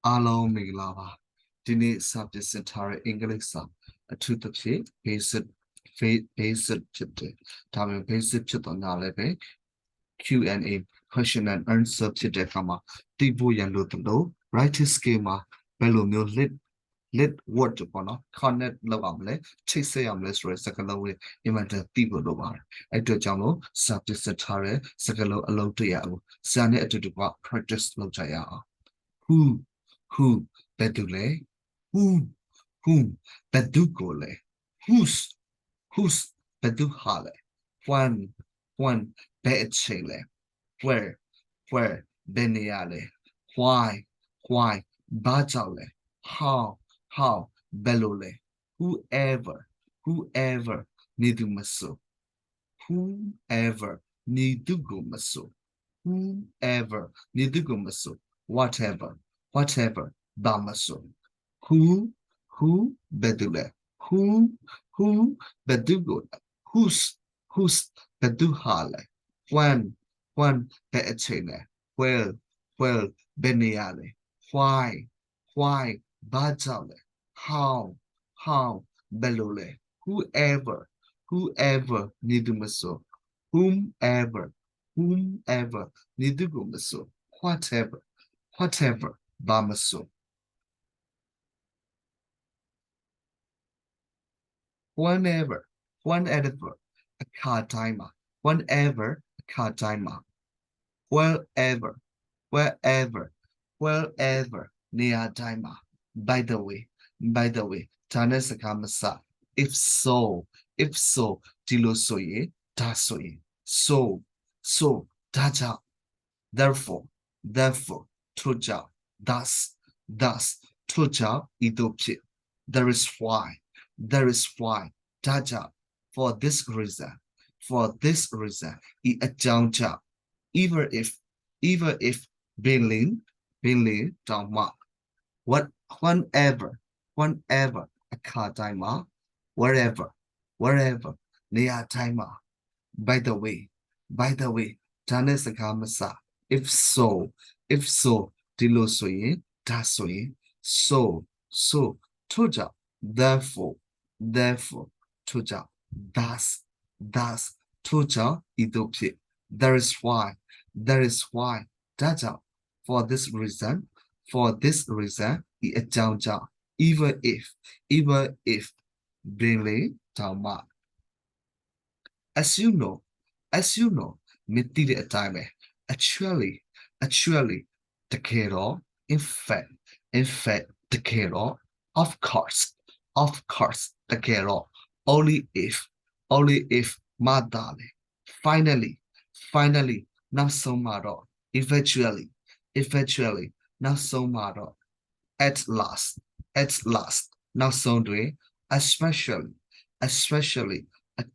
Alo Milava. Dini subject centre English to the pit, basic chapter. Time basic chapter knowledge. Q&A question and answer chapter kama. Tibu yan lo writing schema. Bello mil lit word upon connect lovamle. Chase amless for a second away. Imagine people over. At the jamo, subject centre, second alone to yao. Sane at the practice lo jaya. Who, bedule, whom, bedugole, whose, beduhale, one, beechele, where, beniale, why, bajale, how, belule, whoever, nidumaso, whoever, nidugumaso, whoever, nidugumaso, whatever, bamaso, who, bedule, who, bedugula, whose, beduhale, when, beechele, well, beniale, why, bajale, how, belule, whoever, nidumaso, whomever, nidugumaso, whatever, bamaso. Whenever, a car timer. Whenever, a car timer. Wherever, near timer. By the way, Tanesaka if so, tilo soye, tasoye. So, taja. Therefore, toja. Thus, toja, idopje. There is why, taja. For this reason, I ajaunja. Even if Billy, Dama, whenever, a car timer, wherever, near timer. By the way, Tanesaka if so, dilo soye, tasoye, so, toja, therefore, toja, thus, toja, idopje. There is why, daja, for this reason, iajanja, even if, bringle, tama. As you know, mitili atime, actually, the kero, in fact, the kero, of course, the kero, only if, madale, finally, now so maro, eventually, now so maro, at last, now so do, especially, a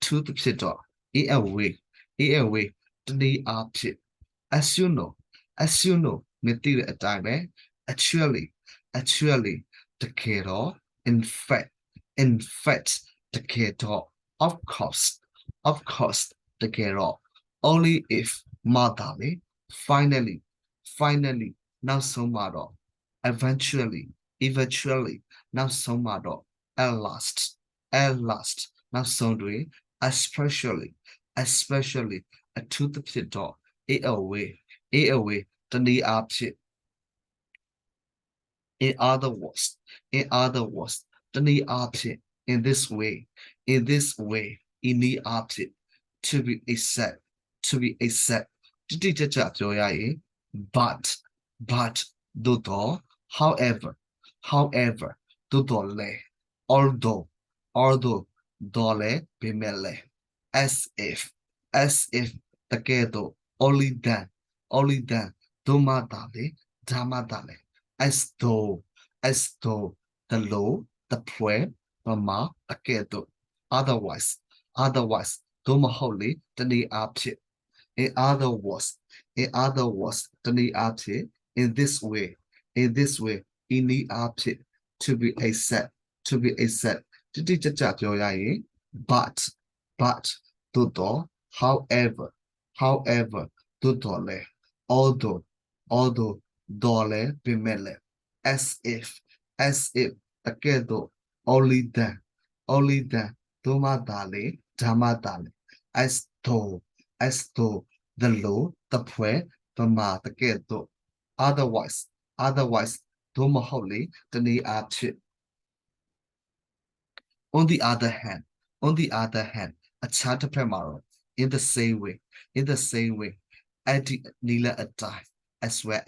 tooth pito, a way, to the opposite. As you know, material time, actually, the kero, in fact, the kero, of course, the kero, only if, madali, finally, now so mado, eventually, now so mado, at last, now so do, especially, a tooth pito, a away, to the opposite. In other words, to the opposite. In this way, in the opposite. To be accept. But, dodo, however, dodole, although, dole, bimele, as if, takedo, only then, damadale, as though, the low, the prayer, mama, takedo, otherwise, domaholi, the opposite. In other words, the opposite, in this way, in the opposite, to be accept, but, dodo, however, dodole, although, dole, bimele, as if, the kedo, only then, doma dale, dama dale, as though, the low, the pwe, the ma, the kedo, otherwise, doma holy, the ni apchit. On the other hand, a charter primaro, in the same way, adi nila atai, as well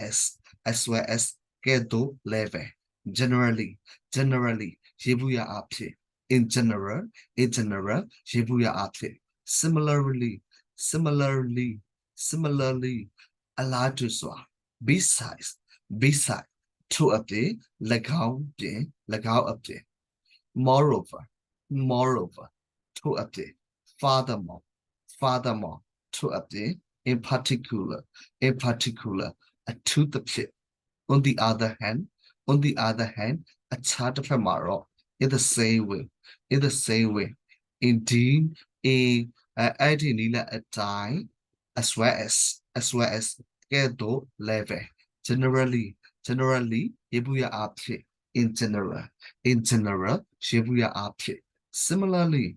as kedo leve, generally, shibuya apche, in general, shibuya apche. Similarly, alatuswa, besides, to update, lagao update. Moreover, to update. Furthermore, to update. In particular, to the pit. On the other hand, a chart of Amaro in the same way. Indeed, a Adinila a time as well as Gedo leve. Generally, Ibuya apte. In general, Shibuya apte. Similarly,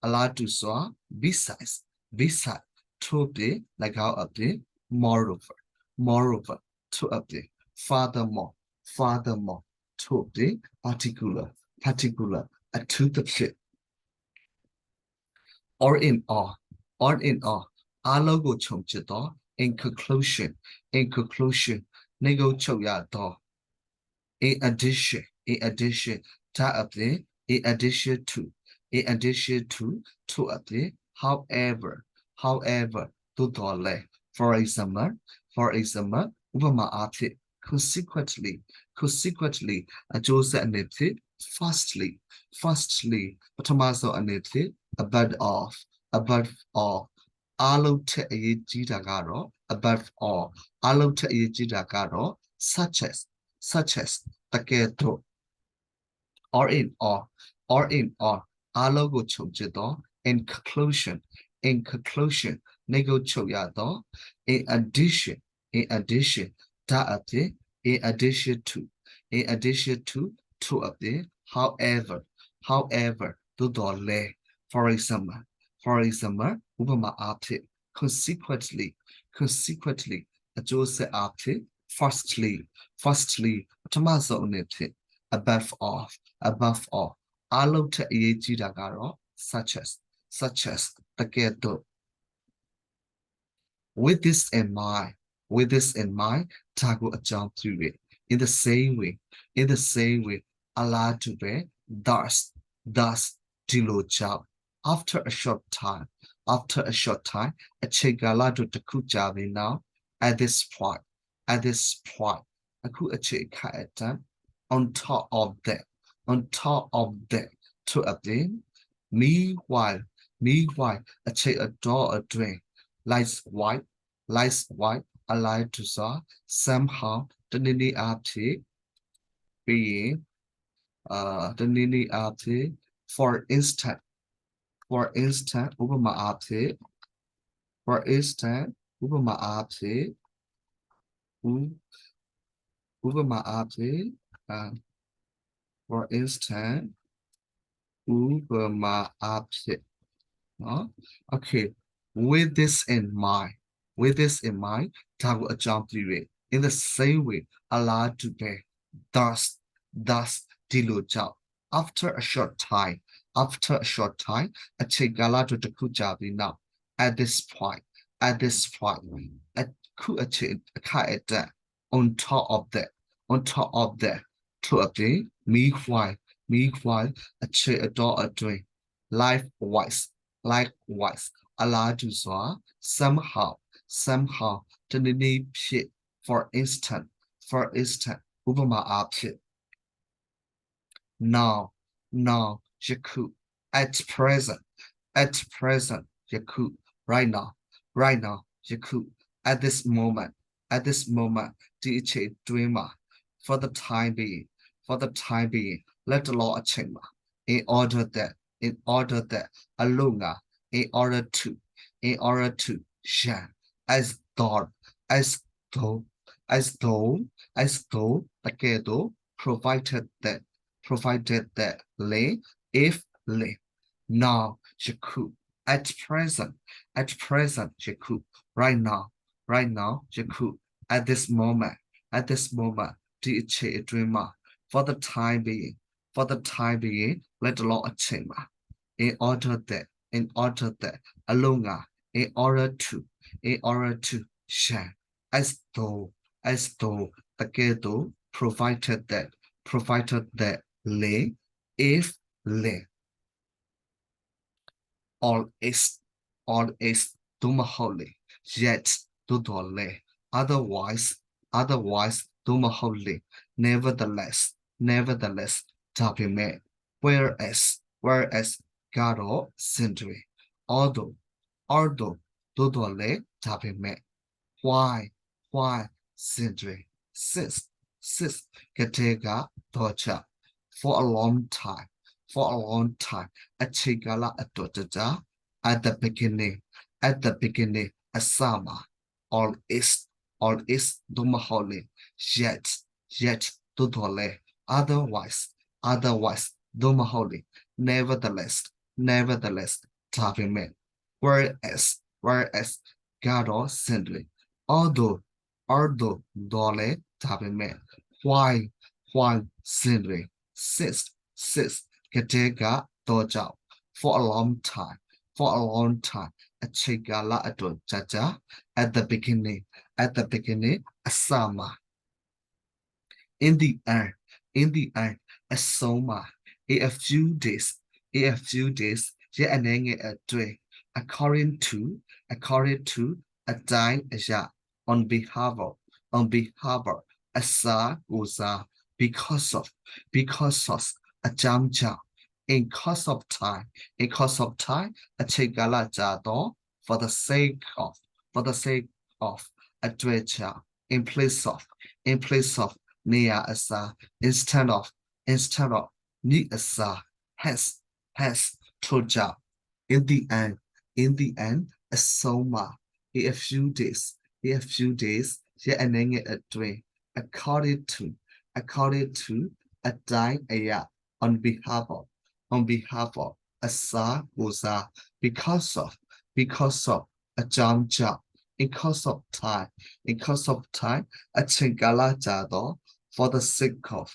Alatu saw besides, to like how update. Moreover, to update. Furthermore, to update. Particular, to the shit. Or in all, alogo chomchito. In conclusion, nego choyato. In addition, ta update. In addition to, update. However, to dole. For example, Ubama update. Consequently, Jose anipsit. Firstly, Patamaso anipsit. Above all, alo te jitagaro, above all, alo te jitagaro, such as, taketo, or in all, alo go chojito, in conclusion, nego choyado, in addition, ta update, in addition to, update, however, to dole. For example, Ubama apte. Consequently, Jose apte. Firstly, Tomaso unipte. Above all, alo te dagaro, such as the ghetto. With this in mind, Tago a jump through it. In the same way, Allah to be thus, Dilo job. After a short time, a chegala to takujabi now. At this point, aku a chekaitan. On top of that, to update. Meanwhile, a che a door a drink. Lights white, alive to saw. Somehow, the nini apte being, the nini apte. For instance, Ubama apte. Ubama apte. Ubama apte. For instance, Ubama apte. Okay. With this in mind, Tago a jump through it. In the same way, allowed to be. Thus, Dilo job. After a short time, a chegala to the kujabi now. At this point, a ku a kaeta. On top of that, to update. Meanwhile, a che a door a drink. Likewise, allowed to saw. Somehow, to the name shit. For instance, Ubama apshit. Now, Yaku. At present, Yaku. Right now, Yaku. At this moment, DJ dreamer. For the time being, let the law chamber. In order that, Alunga. In order to, share. As though, as thoughတကယ်သို့ provided that လေ if လေ now ယခု at present ယခု right now ယခု at this moment ဒီအခြေအတွင်းမှာ for the time being လက်တလောအချိန်မှာ in order that အလုံးက in order to share as though တကယ်သို့ provided that လေ if လေ all is သို့မဟုတ်လေ yet သို့တော်လေ otherwise သို့မဟုတ်လေ nevertheless ဒါပေမဲ့ whereas ကတော့ sindri although သို့တော်လေဒါပေမဲ့ why sindri since ကတည်းကတော့ချ for a long time အချိန်ကာလအတော်ကြာ at the beginning အစမှာ all is သို့မဟုတ်လေ yet သို့တော်လေ otherwise သို့မဟုတ်လေ nevertheless ဒါပေမဲ့ whereas ကတော့ simply although တော်လေဒါပေမဲ့ why simply since ကတည်းကတော့ကြောင့် for a long time အချိန်ကာလအတော်ကြာ at the beginning အစမှာ in the end အဆုံးမှာ a few days ရက်အနည်းငယ်အတွင်း according to အတိုင်းအရာ on behalf of အစားကိုစား because of အကြောင်းကြောင့် in course of time အချိန်ကာလကြာတော့ for the sake of အတွက်ကြောင့် in place of နေရာအစား instead of နိအစား has ထို့ကြောင့် in the end အဆုံးမှာ a few days ရက်အနည်းငယ်အတွင်း according to အတိုင်းအရာ on behalf of အစားကိုစား because of အကြောင်းကြောင့် in course of time အချိန်ကာလကြာတော့ for the sake of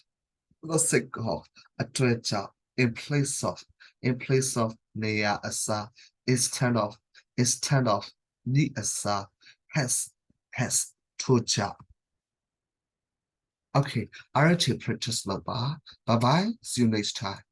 အတွက်ကြောင့် in place of နေရာအစား instead of နိအစား has ထို့ကြောင့် Okay, I will practice လုပ်ပါ Bye bye, see you next time.